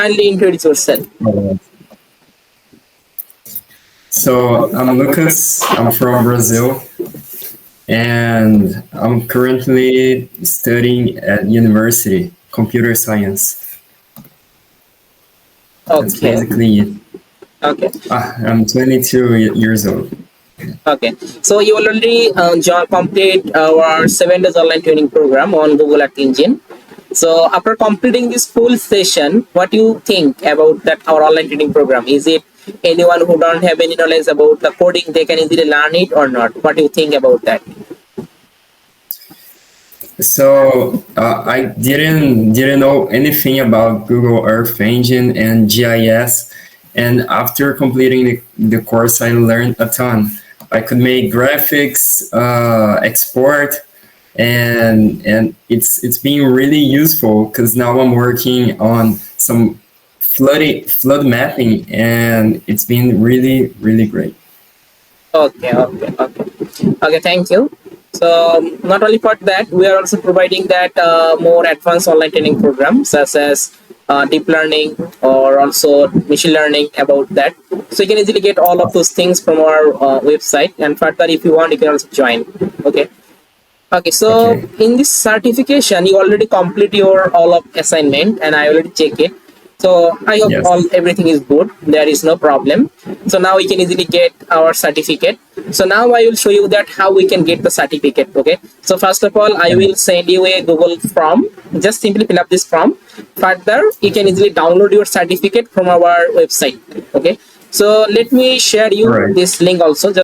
Kindly introduce yourself. So I'm Lucas, I'm from Brazil, and I'm currently studying at university, computer science. That's Okay. basically it. Okay. I'm 22 years old. Okay. So you already complete our 7 days online training program on GoogleEarthEngine. So after completing this full session, what do you think about that our online training program? Is it anyone who don't have any knowledge about the coding, they can easily learn it or not? What do you think about that? So I didn't know anything about Google Earth Engine and GIS, and after completing the course, I learned a ton. I could make graphics, export, and it's been really useful because now I'm working on some flood mapping, and it's been really great. Okay, thank you. So not only for that, we are also providing that more advanced online training programs such as deep learning or also machine learning about that. So you can easily get all of those things from our website, and further if you want you can also join. Okay, so Okay. in this certification you already complete your all of assignment and I already check it. So I hope Yes. everything is good. There is no problem. So now we can easily get our certificate. So now I will show you that how we can get the certificate. Okay. So first of all, I will send you a Google form. Just simply fill up this form. Further, you can easily download your certificate from our website. Okay. So let me share you Right. this link also.